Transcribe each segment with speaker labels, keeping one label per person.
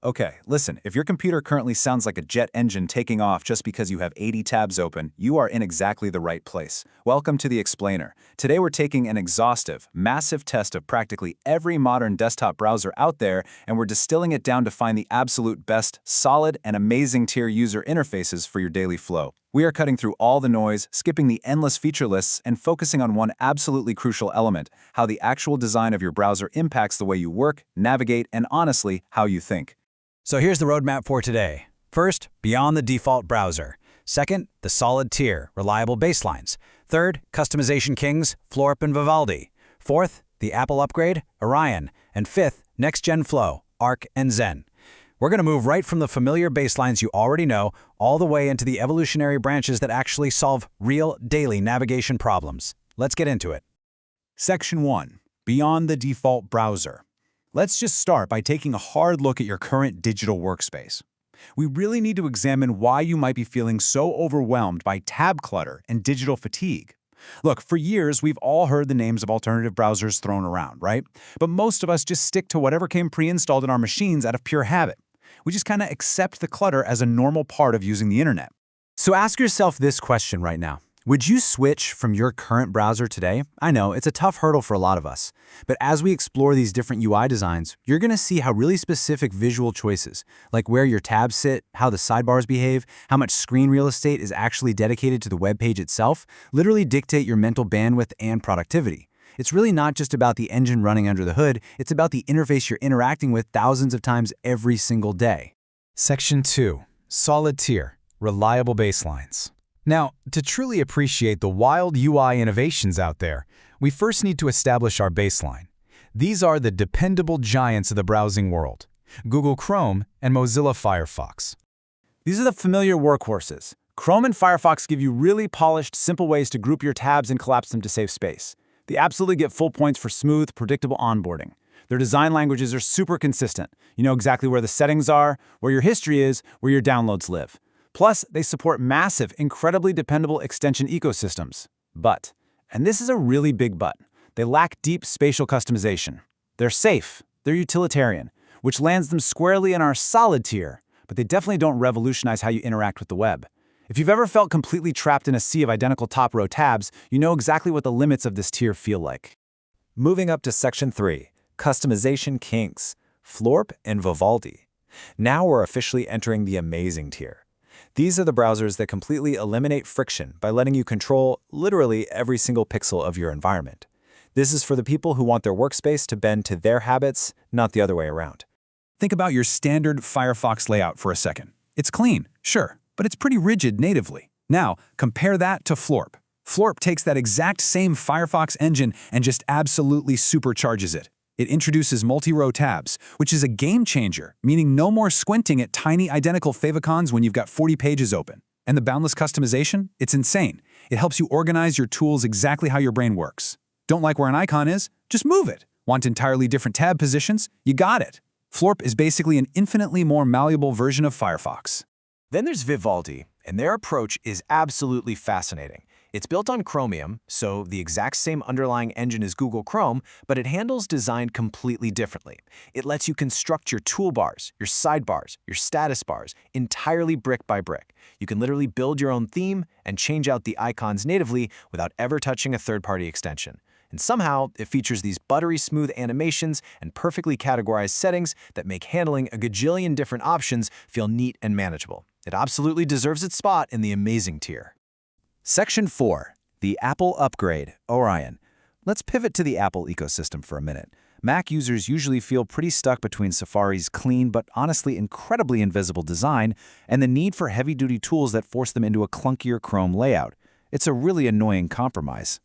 Speaker 1: Okay, listen, if your computer currently sounds like a jet engine taking off just because you have 80 tabs open, you are in exactly the right place. Welcome to The Explainer. Today we're taking an exhaustive, massive test of practically every modern desktop browser out there, and we're distilling it down to find the absolute best, solid, and amazing tier user interfaces for your daily flow. We are cutting through all the noise, skipping the endless feature lists, and focusing on one absolutely crucial element: how the actual design of your browser impacts the way you work, navigate, and honestly, how you think.
Speaker 2: So here's the roadmap for today. First, beyond the default browser. Second, the solid tier, reliable baselines. Third, customization kings, Florp and Vivaldi. Fourth, the Apple upgrade, Orion. And fifth, next-gen flow, Arc and Zen. We're going to move right from the familiar baselines you already know all the way into the evolutionary branches that actually solve real daily navigation problems. Let's get into it.
Speaker 1: Section 1. Beyond the default browser. Let's just start by taking a hard look at your current digital workspace. We really need to examine why you might be feeling so overwhelmed by tab clutter and digital fatigue. Look, for years, we've all heard the names of alternative browsers thrown around, right? But most of us just stick to whatever came pre-installed in our machines out of pure habit. We just kind of accept the clutter as a normal part of using the internet. So ask yourself this question right now. Would you switch from your current browser today? I know, it's a tough hurdle for a lot of us. But as we explore these different UI designs, you're going to see how really specific visual choices, like where your tabs sit, how the sidebars behave, how much screen real estate is actually dedicated to the web page itself, literally dictate your mental bandwidth and productivity. It's really not just about the engine running under the hood, it's about the interface you're interacting with thousands of times every single day.
Speaker 3: Section 2. Solid tier, reliable baselines. Now, to truly appreciate the wild UI innovations out there, we first need to establish our baseline. These are the dependable giants of the browsing world: Google Chrome and Mozilla Firefox.
Speaker 1: These are the familiar workhorses. Chrome and Firefox give you really polished, simple ways to group your tabs and collapse them to save space. They absolutely get full points for smooth, predictable onboarding. Their design languages are super consistent. You know exactly where the settings are, where your history is, where your downloads live. Plus, they support massive, incredibly dependable extension ecosystems. But, and this is a really big but, they lack deep spatial customization. They're safe, they're utilitarian, which lands them squarely in our solid tier, but they definitely don't revolutionize how you interact with the web. If you've ever felt completely trapped in a sea of identical top-row tabs, you know exactly what the limits of this tier feel like.
Speaker 4: Moving up to Section 3, Customization Kings, Florp and Vivaldi. Now we're officially entering the amazing tier. These are the browsers that completely eliminate friction by letting you control literally every single pixel of your environment. This is for the people who want their workspace to bend to their habits, not the other way around.
Speaker 1: Think about your standard Firefox layout for a second. It's clean, sure, but it's pretty rigid natively. Now, compare that to Florp. Florp takes that exact same Firefox engine and just absolutely supercharges it. It introduces multi-row tabs, which is a game changer, meaning no more squinting at tiny identical favicons when you've got 40 pages open. And the boundless customization? It's insane. It helps you organize your tools exactly how your brain works. Don't like where an icon is? Just move it. Want entirely different tab positions? You got it. Florp is basically an infinitely more malleable version of Firefox.
Speaker 5: Then there's Vivaldi, and their approach is absolutely fascinating. It's built on Chromium, so the exact same underlying engine as Google Chrome, but it handles design completely differently. It lets you construct your toolbars, your sidebars, your status bars entirely brick by brick. You can literally build your own theme and change out the icons natively without ever touching a third-party extension. And somehow, it features these buttery smooth animations and perfectly categorized settings that make handling a gajillion different options feel neat and manageable. It absolutely deserves its spot in the amazing tier.
Speaker 2: Section 4. The Apple upgrade, Orion. Let's pivot to the Apple ecosystem for a minute. Mac users usually feel pretty stuck between Safari's clean but honestly incredibly invisible design and the need for heavy-duty tools that force them into a clunkier Chrome layout. It's a really annoying compromise.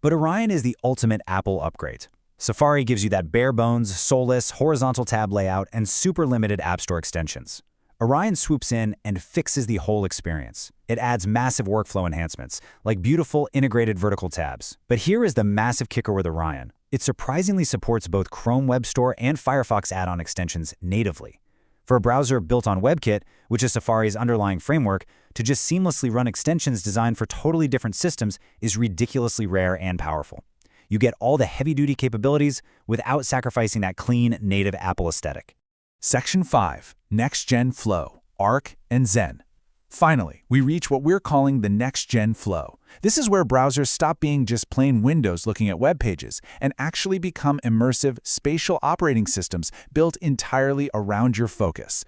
Speaker 2: But Orion is the ultimate Apple upgrade. Safari gives you that bare-bones, soulless, horizontal tab layout and super limited App Store extensions. Orion swoops in and fixes the whole experience. It adds massive workflow enhancements, like beautiful integrated vertical tabs. But here is the massive kicker with Orion. It surprisingly supports both Chrome Web Store and Firefox add-on extensions natively. For a browser built on WebKit, which is Safari's underlying framework, to just seamlessly run extensions designed for totally different systems is ridiculously rare and powerful. You get all the heavy-duty capabilities without sacrificing that clean, native Apple aesthetic.
Speaker 1: Section 5. Next-Gen Flow, Arc, and Zen. Finally, we reach what we're calling the Next-Gen Flow. This is where browsers stop being just plain windows looking at web pages and actually become immersive, spatial operating systems built entirely around your focus.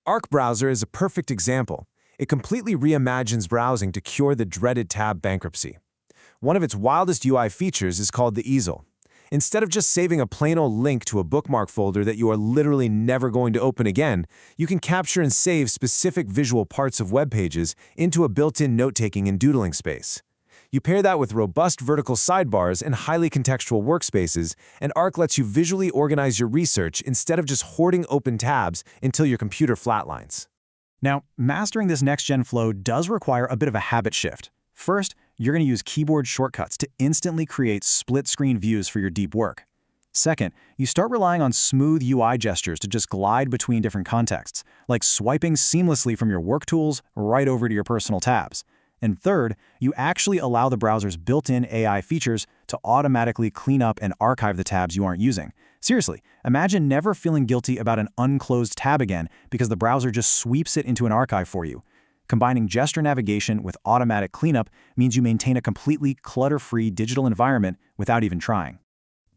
Speaker 4: Arc Browser is a perfect example. It completely reimagines browsing to cure the dreaded tab bankruptcy. One of its wildest UI features is called the easel. Instead of just saving a plain old link to a bookmark folder that you are literally never going to open again, you can capture and save specific visual parts of web pages into a built-in note-taking and doodling space. You pair that with robust vertical sidebars and highly contextual workspaces, and Arc lets you visually organize your research instead of just hoarding open tabs until your computer flatlines.
Speaker 6: Now, mastering this next-gen flow does require a bit of a habit shift. First, you're going to use keyboard shortcuts to instantly create split-screen views for your deep work. Second, you start relying on smooth UI gestures to just glide between different contexts, like swiping seamlessly from your work tools right over to your personal tabs. And third, you actually allow the browser's built-in AI features to automatically clean up and archive the tabs you aren't using. Seriously, imagine never feeling guilty about an unclosed tab again because the browser just sweeps it into an archive for you. Combining gesture navigation with automatic cleanup means you maintain a completely clutter-free digital environment without even trying.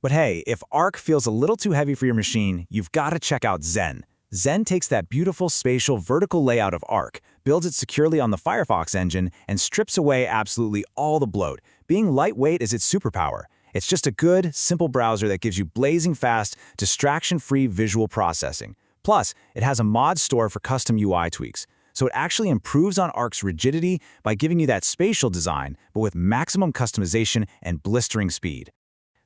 Speaker 5: But hey, if Arc feels a little too heavy for your machine, you've got to check out Zen. Zen takes that beautiful spatial vertical layout of Arc, builds it securely on the Firefox engine, and strips away absolutely all the bloat. Being lightweight is its superpower. It's just a good, simple browser that gives you blazing fast, distraction-free visual processing. Plus, it has a mod store for custom UI tweaks. So it actually improves on Arc's rigidity by giving you that spatial design, but with maximum customization and blistering speed.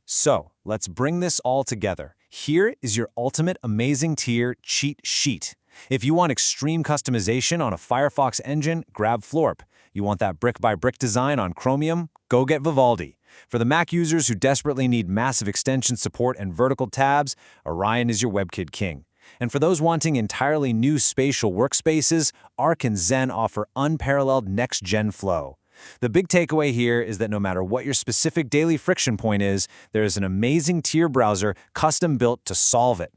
Speaker 4: So, let's bring this all together. Here is your ultimate amazing tier cheat sheet. If you want extreme customization on a Firefox engine, grab Florp. You want that brick-by-brick design on Chromium? Go get Vivaldi. For the Mac users who desperately need massive extension support and vertical tabs, Orion is your WebKit king. And for those wanting entirely new spatial workspaces, Arc and Zen offer unparalleled next-gen flow. The big takeaway here is that no matter what your specific daily friction point is, there is an amazing tier browser custom-built to solve it.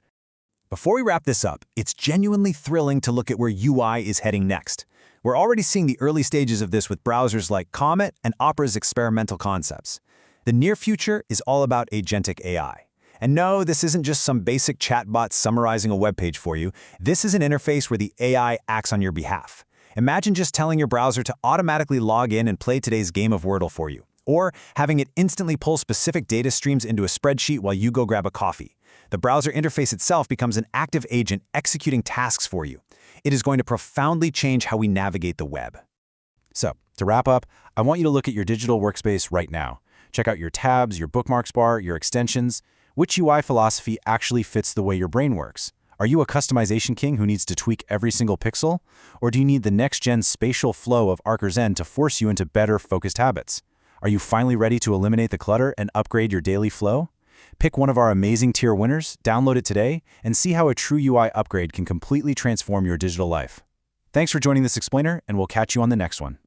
Speaker 1: Before we wrap this up, it's genuinely thrilling to look at where UI is heading next. We're already seeing the early stages of this with browsers like Comet and Opera's experimental concepts. The near future is all about agentic AI. And no, this isn't just some basic chatbot summarizing a web page for you. This is an interface where the AI acts on your behalf. Imagine just telling your browser to automatically log in and play today's game of Wordle for you, or having it instantly pull specific data streams into a spreadsheet while you go grab a coffee. The browser interface itself becomes an active agent executing tasks for you. It is going to profoundly change how we navigate the web. So, to wrap up, I want you to look at your digital workspace right now. Check out your tabs, your bookmarks bar, your extensions. Which UI philosophy actually fits the way your brain works? Are you a customization king who needs to tweak every single pixel? Or do you need the next-gen spatial flow of Arc or Zen to force you into better, focused habits? Are you finally ready to eliminate the clutter and upgrade your daily flow? Pick one of our amazing tier winners, download it today, and see how a true UI upgrade can completely transform your digital life. Thanks for joining this explainer, and we'll catch you on the next one.